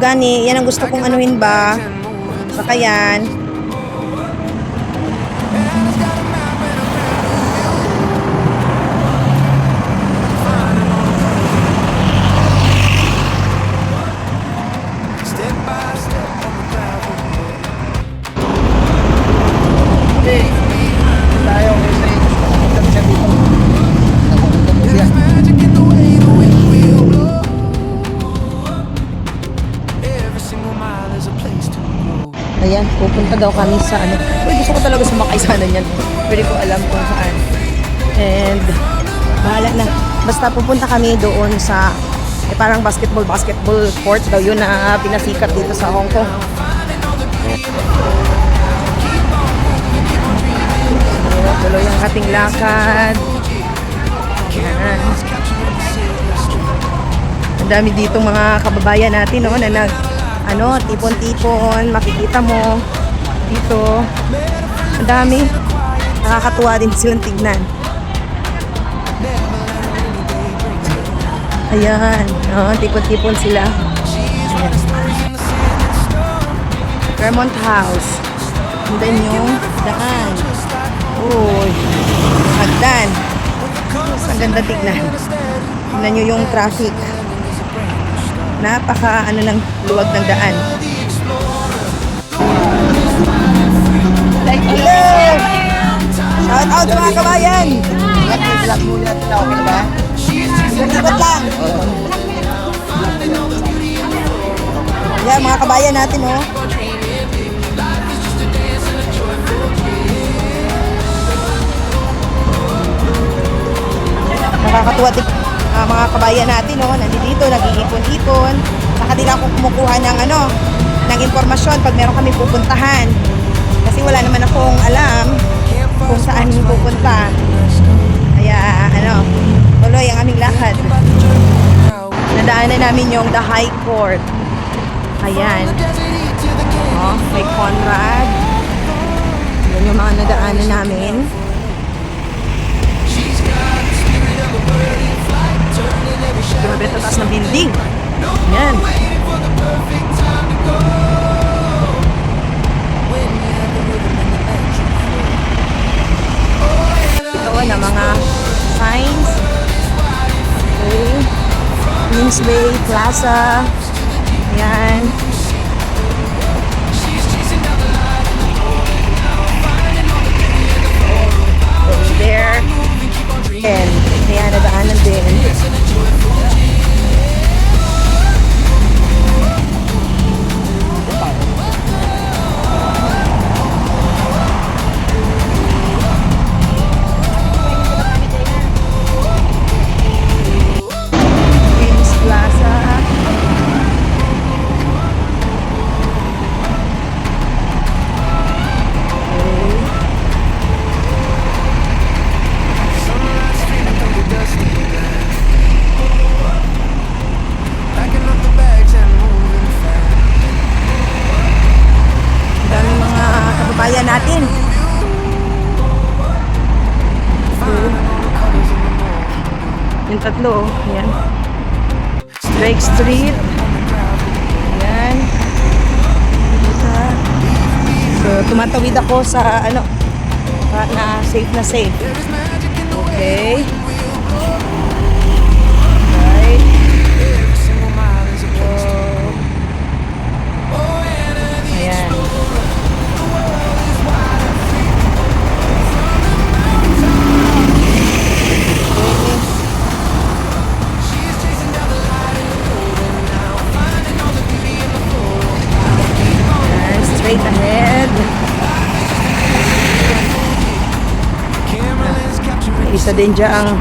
gani, yan ang gusto kong anuhin ba? Sakayan. Ayan, pupunta daw kami sa ano. Uy, gusto ko talaga sumakay sana niyan. Pero ko alam kung saan. And, bahala na. Basta pupunta kami doon sa, parang basketball court daw yun na pinasikat dito sa Hong Kong. Tuloy ang ating lakad. Ayan. Ang dami dito mga kababayan natin, no, na tipon-tipon, makikita mo dito. Ang dami. Nakakatuwa din silang tignan. Ayan. Tipon-tipon sila. Ayan. Fairmont House. And then yung daan. Uy. Hagdan. Ang ganda tignan. Tignan nyo yung traffic. Napaka ng luwag ng daan. Hello! Shout out sa mga kabayan! Vlog muna natin ako, okay na ba? Ikot lang! Yan, mga kabayan natin, oh. Nakakatuwa din mga kabayan natin, no, nandito, nag-iipon-ipon. Saka din ako kumukuha ng ng impormasyon pag meron kami pupuntahan. Kasi wala naman akong alam kung saan pupunta. Kaya, tuloy ang aming lakad. Nadaanan namin yung The High Court. Ayan. May Conrad. Yan yung mga nadaanan namin. Grabe, taas ng building. Yan. Ito na mga signs. Okay. Queensway Plaza. Yan. Over there. And kaya nadaanan din. Natin. Yung tatlo, yan. Drake Street. Yan. So, tumatawid ako sa na safe na safe. Okay. Right. Ayan. Straight ahead. May isa din dyan ang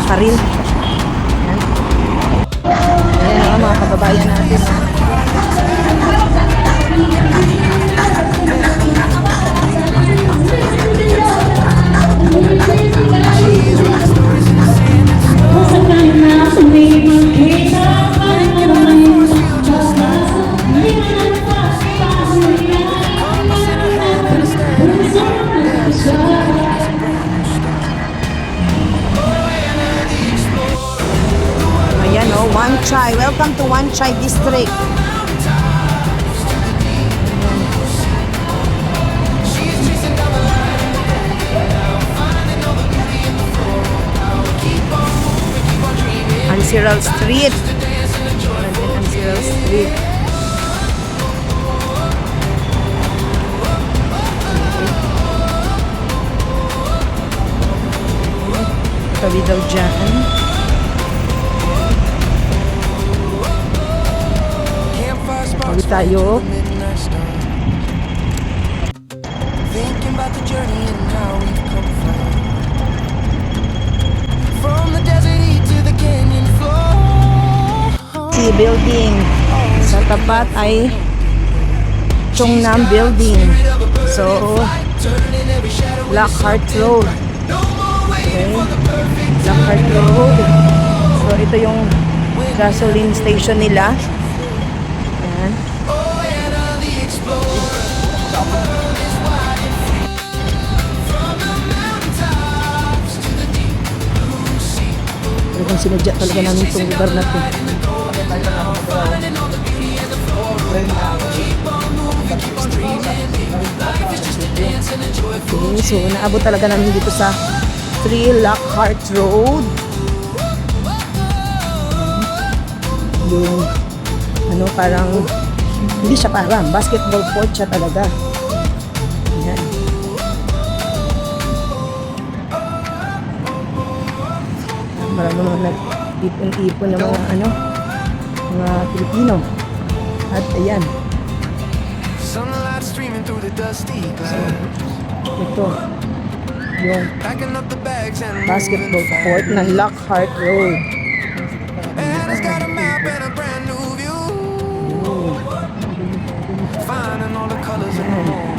karil. Ayan ang mga kababayan natin. Wan Chai. Welcome to Wan Chai District. Ansiral Street. Ansiral Street. Tabi daw dyan. Tabi tayo. Thinking about the journey and how we've come from the desert heat to the canyon floor. Si building. Sa tapat ay Chongnam Building. So, Blackhart Road. Okay. Blackhart Road. So, ito yung gasoline station nila. Ayan. Talagang sinadya talaga namin itong lugar na ito. Okay, so naabot talaga namin dito sa 3 Lockhart Road. Yung ano, parang hindi siya parang basketball court siya talaga. Ayan. Marami mga nag-ipon-ipon ng mga ano, mga Pilipino. At ayan, Sunlight streaming through the dusty glass. ito yung Packing up the bags and basketball court ng Lockhart Road. And it's got a map and a brand new view. Finding all the colors in the morning.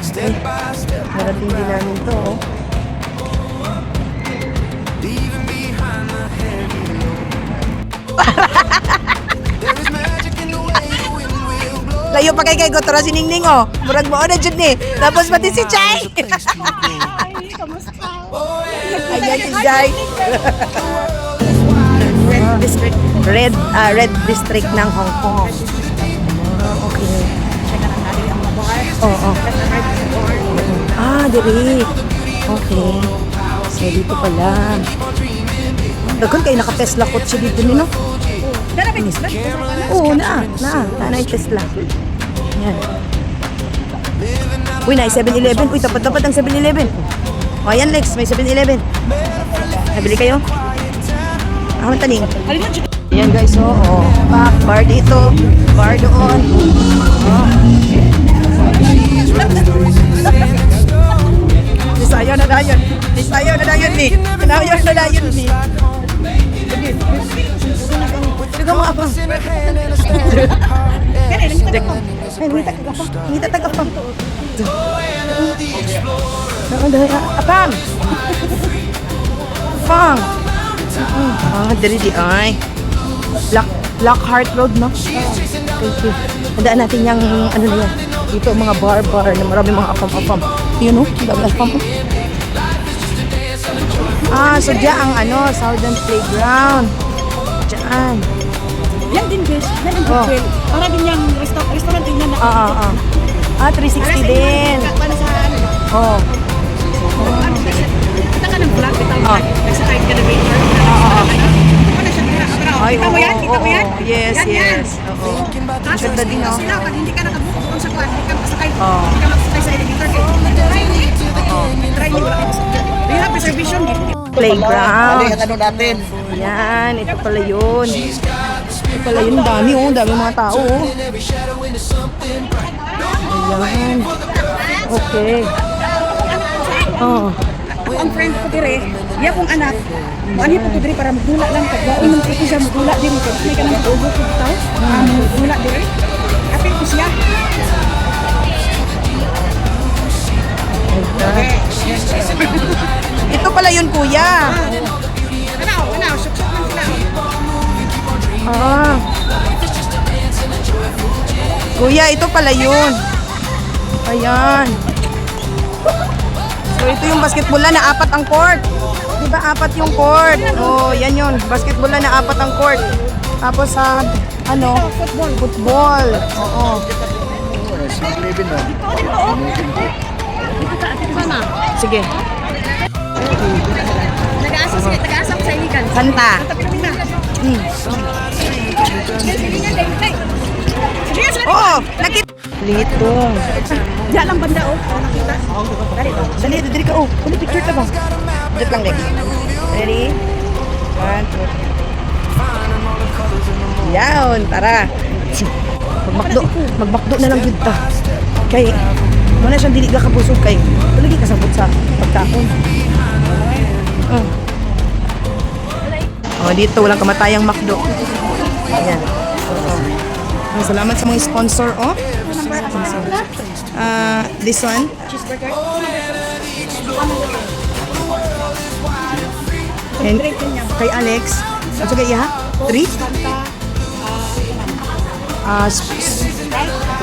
Step by step, Narating din namin to. Oh. leaving behind the heavy load. There is magic in the way the wind will blow. Layo pa kay Gotora si Ningning, oh. Murag mo na dyan ni. Tapos pati si Chay. Ayan si Chay. Red District. Red District ng Hong Kong. Okay. Oo. Diri. Okay. So, dito pala. Dagon kayo naka-Tesla kotse dito ni, no? Dara ba Tesla? Oo, na yung Tesla. Yan. Uy, na 7-Eleven. Uy, tapat-tapat ang 7-Eleven. O, ayan Lex, may 7-Eleven. Nabili kayo? Taning. Ayan guys, oh. Bar dito. Bar doon. Isayaw na dayon. Isayaw na dayon ni. Isayaw na dayon ni. Sige mo ako. Ngita tagapang. Apam. Apam. Dali di ay. Lockhart Road, no? Thank you. Handaan natin yung ano na yan. Dito mga bar na marami mga apam-apam. Yun, no? Dami apam. So diyan ang ano, Southern Playground. Diyan. Yan din, guys. Yan ang hotel. Para din yung restaurant din yan. 360 din. Para sa ano? Oh. Kita ka ng vlog. Nagsakay ka na waiter. Ay, Kita mo yan? Kita mo yan? Yes, Yan, yes. Oo. Kaso Ganda din, oh. sila, pag hindi ka nakabook doon sa kwan, hindi ka masakay. Oo. Hindi ka masakay sa elevator. Try me. Try me. Wala kayo masakay. Do you have reservation? Playground. Ano natin? Yan, ito pala yun. Ito pala yun, dami oh, dami mga tao oh. Ayan. Okay. Oh. Ang friend ko dire, iya kong anak. Ani po ko dire para magdula lang kag waon man ko siya magdula dire kag may kanang ugo ko taw. Magdula dire. Apil ko siya. Ito pala yun, kuya. Suksok man sila. Kuya, ito pala yun. Ayan. So, ito yung basketball na 4 ang court. Diba 4 yung court? Oh, Ayun, basketball na 4 ang court. Tapos sa, football. Oo. Sige. Nag-aasam sa iligan. Santa. Oo, nakita. Dito. Diyan lang banda oh. Nakita. Dali, dali ka. Oh, kung picture ka ba? Dito lang, Dek. Ready? 1, 2. Yan, tara. Magmakdo na lang dito. Kay, muna siyang dili ka kabusog kay. Tulagi kasabot sa pagkaon. Oh, dito walang kamatayang makdo. Ayan. Salamat sa mga sponsor, oh. This one. And kay Alex. Ano kay Iha? 3?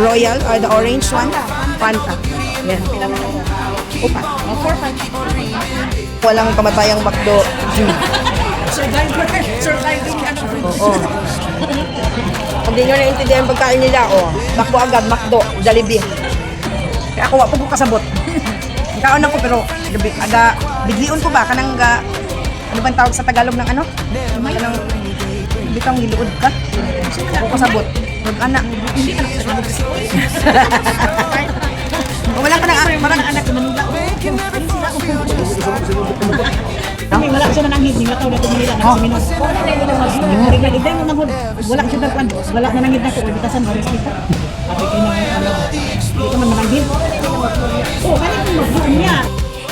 Royal, the orange one. Fanta. Yan. Upa. Walang kamatayang makdo. Surviving Oo. Pag di nyo naintindihan yung pagkain nila, makdo agad, makdo, Jollibee. Kaya ako, wapag ko kasabot. Kaon ako, pero biglion ko ba? Kanang, ano bang tawag sa Tagalog ng ano? Kanang, bitang giluod ka? Ako kasabot. Mag-anak. Wala ka na, parang anak ko Manila. Hindi, wala siya nananghid. Hindi mataw na tumira na si Minos. Iday mo nang wala siya nagpan. Wala na nanghid na ko. Bitasan mo. Abi kayo na hindi ka man mananghid. Kanina mo magbuon niya.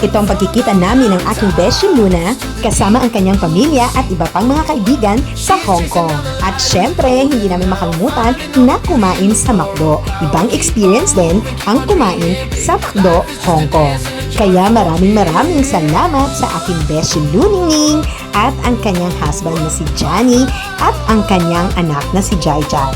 Ito ang pagkikita namin ng aking beshi Luna kasama ang kanyang pamilya at iba pang mga kaibigan sa Hong Kong. At syempre, hindi namin makalimutan na kumain sa McDo. Ibang experience din ang kumain sa McDo, Hong Kong. Kaya maraming salamat sa aking beshi Luningning at ang kanyang husband na si Johnny at ang kanyang anak na si Jai Jai.